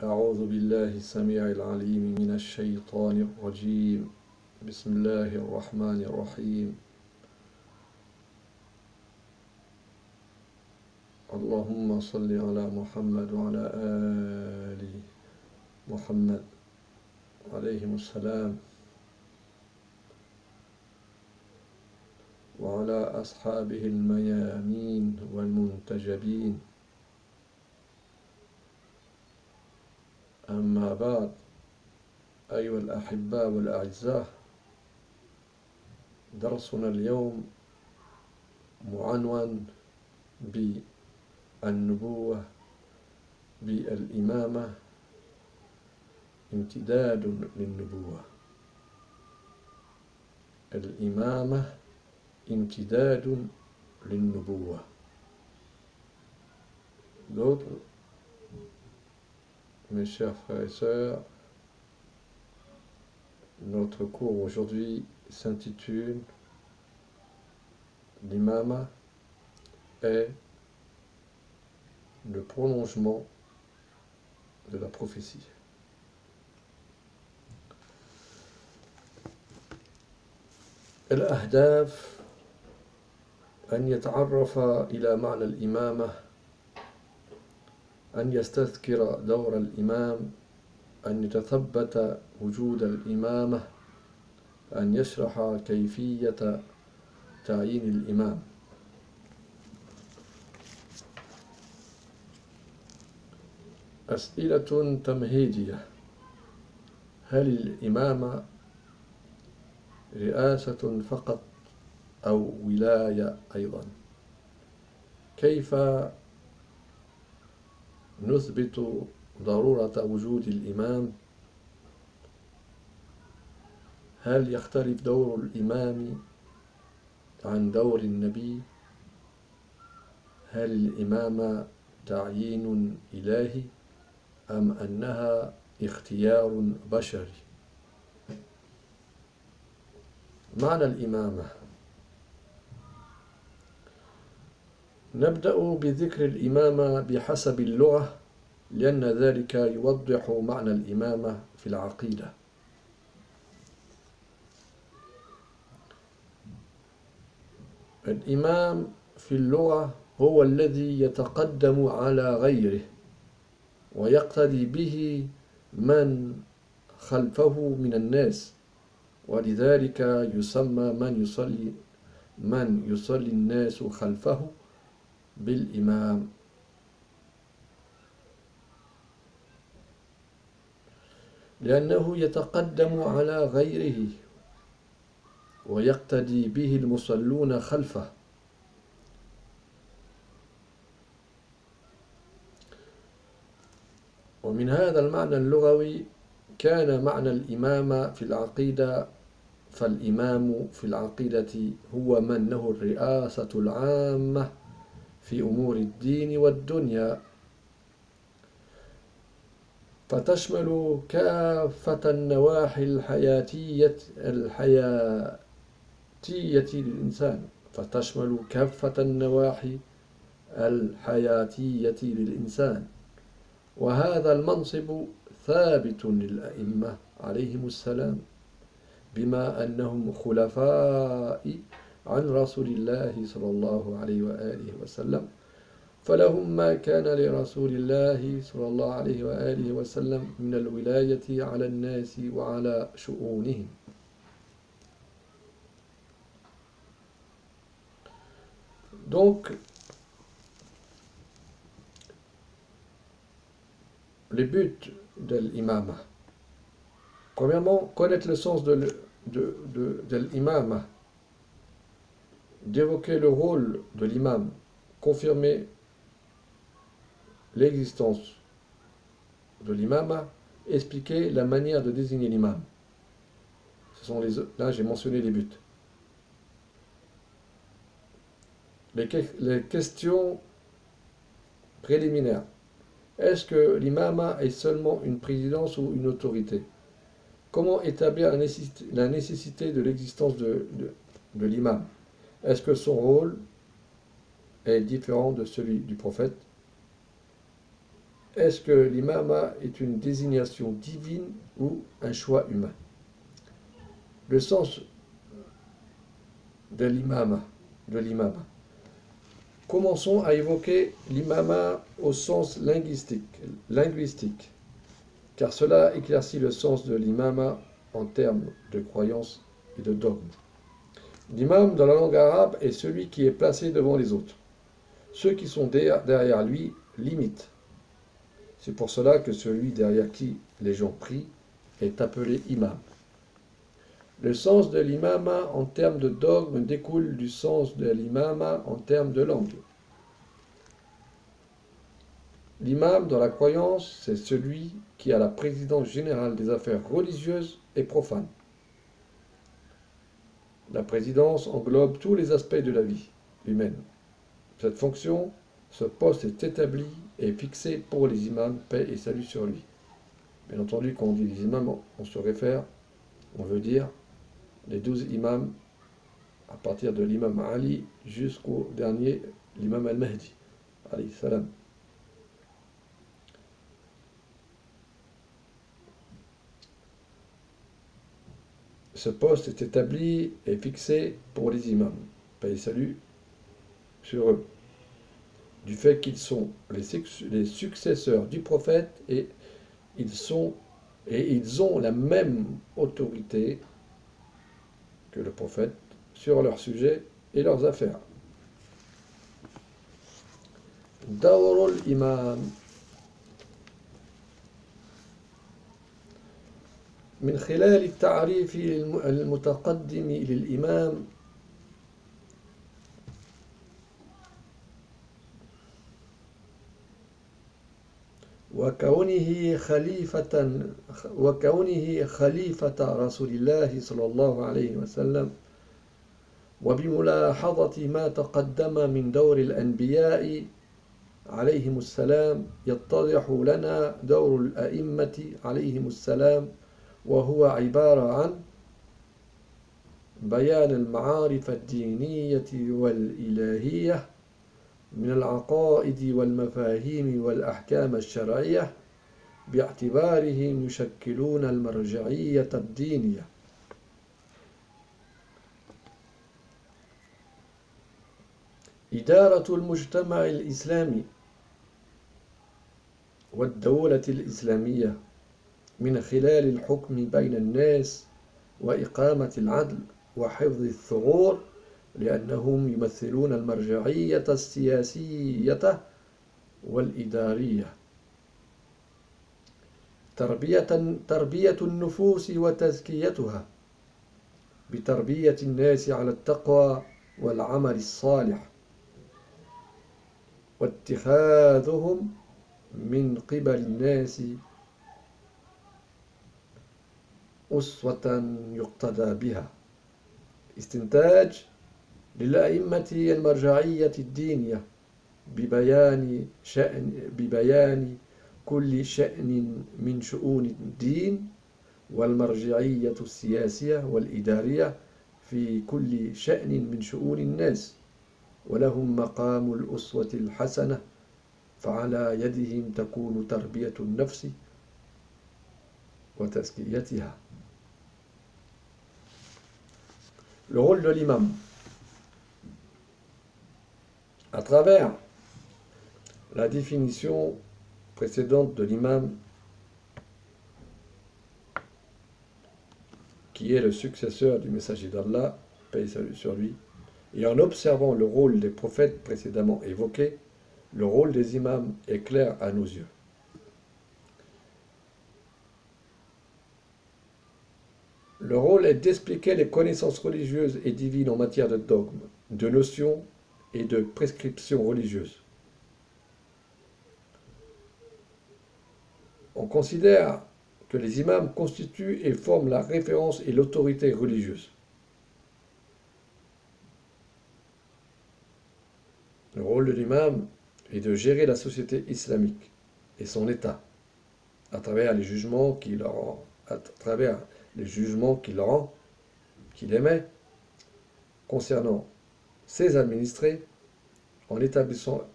أعوذ بالله السميع العليم من الشيطان الرجيم. بسم الله الرحمن الرحيم. اللهم صل على محمد وعلى آل محمد عليهم السلام، وعلى أصحابه الميامين والمنتجبين. أما بعد، أيها الأحباء والأعزاء، درسنا اليوم معنون بالنبوة بالإمامة، امتداد للنبوة. الإمامة امتداد للنبوة. D'autres, mes chers frères et sœurs, notre cours aujourd'hui s'intitule L'imama est le prolongement de la prophétie. الأهداف أن يتعرف إلى معنى الإمامة، أن يستذكر دور الإمام، أن يتثبت وجود الإمامة، أن يشرح كيفية تعيين الإمام. أسئلة تمهيدية: هل الإمامة رئاسة فقط أو ولاية أيضا؟ كيف نثبت ضرورة وجود الإمام؟ هل يختلف دور الإمام عن دور النبي؟ هل الإمامة تعيين إلهي أم أنها اختيار بشري؟ معنى الإمامة. نبدأ بذكر الإمامة بحسب اللغة، لأن ذلك يوضح معنى الإمامة في العقيدة. الإمام في اللغة هو الذي يتقدم على غيره ويقتدي به من خلفه من الناس، ولذلك يسمى من يصلي الناس خلفه بالإمام. لأنه يتقدم على غيره ويقتدي به المصلون خلفه. ومن هذا المعنى اللغوي كان معنى الإمامة في العقيدة، فالإمام في العقيدة هو من له الرئاسة العامة في أمور الدين والدنيا، فتشمل كافة النواحي الحياتية للإنسان. وهذا المنصب ثابت للأئمة عليهم السلام، بما أنهم خلفاء عن رسول الله صلى الله عليه وآله وسلم، فلهم ما كان لرسول الله صلى الله عليه وآله وسلم من الولاية على الناس وعلى شؤونهم. Donc, les buts de l'imama. Premièrement, connaître le sens de l'imama, d'évoquer le rôle de l'imam, confirmer l'existence de l'imama, expliquer la manière de désigner l'imam. Là, j'ai mentionné les buts. Les questions préliminaires. Est-ce que l'imama est seulement une présidence ou une autorité? Comment établir la nécessité de l'existence de l'imam? Est-ce que son rôle est différent de celui du prophète? est-ce que l'imama est une désignation divine ou un choix humain? Le sens de l'imama. Commençons à évoquer l'imama au sens linguistique, car cela éclaircit le sens de l'imama en termes de croyance et de dogme. L'imam dans la langue arabe est celui qui est placé devant les autres. Ceux qui sont derrière lui l'imitent. C'est pour cela que celui derrière qui les gens prient est appelé imam. Le sens de l'imama en termes de dogme découle du sens de l'imama en termes de langue. L'imam dans la croyance, c'est celui qui a la présidence générale des affaires religieuses et profanes. La présidence englobe tous les aspects de la vie humaine. Cette fonction, ce poste est établi et fixé pour les imams, paix et salut sur lui. Bien entendu, quand on dit les imams, on se réfère, on veut dire les 12 imams, à partir de l'imam Ali jusqu'au dernier, l'imam al-Mahdi, alayhi salam. Ce poste est établi et fixé pour les imams, paix et salut sur eux, du fait qu'ils sont les successeurs du prophète et ils ont la même autorité que le prophète sur leurs sujets et leurs affaires. دور الإمام من خلال التعريف المتقدم للإمام وكونه خليفة رسول الله صلى الله عليه وسلم وبملاحظة ما تقدم من دور الأنبياء عليهم السلام يتضح لنا دور الأئمة عليهم السلام وهو عبارة عن بيان المعارف الدينية والإلهية من العقائد والمفاهيم والأحكام الشرعية باعتبارهم يشكلون المرجعية الدينية. إدارة المجتمع الإسلامي والدولة الإسلامية من خلال الحكم بين الناس وإقامة العدل وحفظ الثغور لأنهم يمثلون المرجعية السياسية والإدارية. تربية النفوس وتزكيتها بتربية الناس على التقوى والعمل الصالح واتخاذهم من قبل الناس أسوة يقتدى بها. استنتاج للأئمة المرجعية الدينية ببيان كل شأن من شؤون الدين والمرجعية السياسية والإدارية في كل شأن من شؤون الناس ولهم مقام الأسوة الحسنة فعلى يدهم تكون تربية النفس وتزكيتها. Le rôle de l'imam. À travers la définition précédente de l'imam, qui est le successeur du messager d'Allah, paix et salut sur lui, et en observant le rôle des prophètes précédemment évoqués, le rôle des imams est clair à nos yeux. Le rôle est d'expliquer les connaissances religieuses et divines en matière de dogmes, de notions et de prescriptions religieuses. On considère que les imams constituent et forment la référence et l'autorité religieuse. Le rôle de l'imam est de gérer la société islamique et son état à travers les jugements qu'il rend, qu'il émet concernant ses administrés en établissant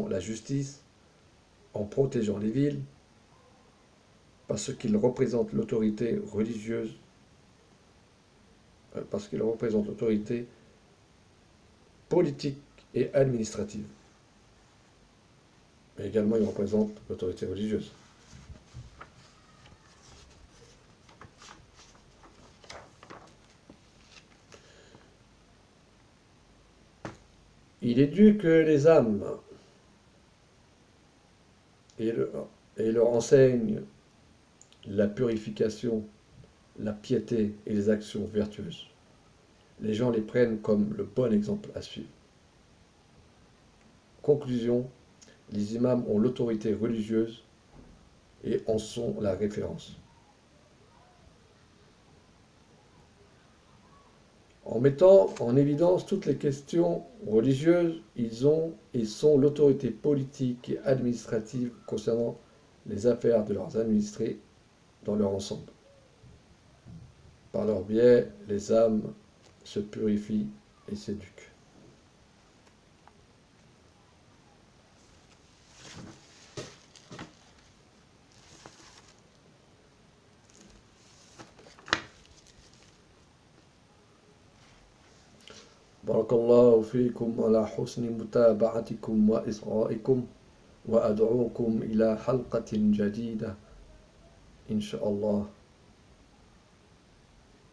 la justice en protégeant les villes, parce qu'ils représentent l'autorité religieuse, parce qu'ils représentent l'autorité politique et administrative. Mais également, ils représentent l'autorité religieuse. Il est dû que les âmes et, leur enseignent la purification, la piété et les actions vertueuses. Les gens les prennent comme le bon exemple à suivre. Conclusion, les imams ont l'autorité religieuse et en sont la référence. En mettant en évidence toutes les questions religieuses, ils ont et sont l'autorité politique et administrative concernant les affaires de leurs administrés dans leur ensemble. Par leur biais, les âmes se purifient et s'éduquent. بارك الله فيكم على حسن متابعتكم وإصغائكم وأدعوكم إلى حلقة جديدة إن شاء الله.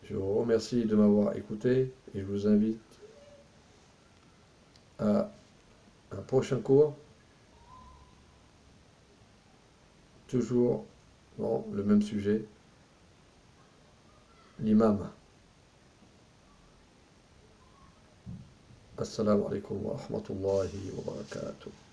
Je vous remercie de m'avoir écouté et je vous invite à un prochain cours, toujours dans le même sujet, l'imam. Assalamu alaikum wa rahmatullahi wa barakatuh.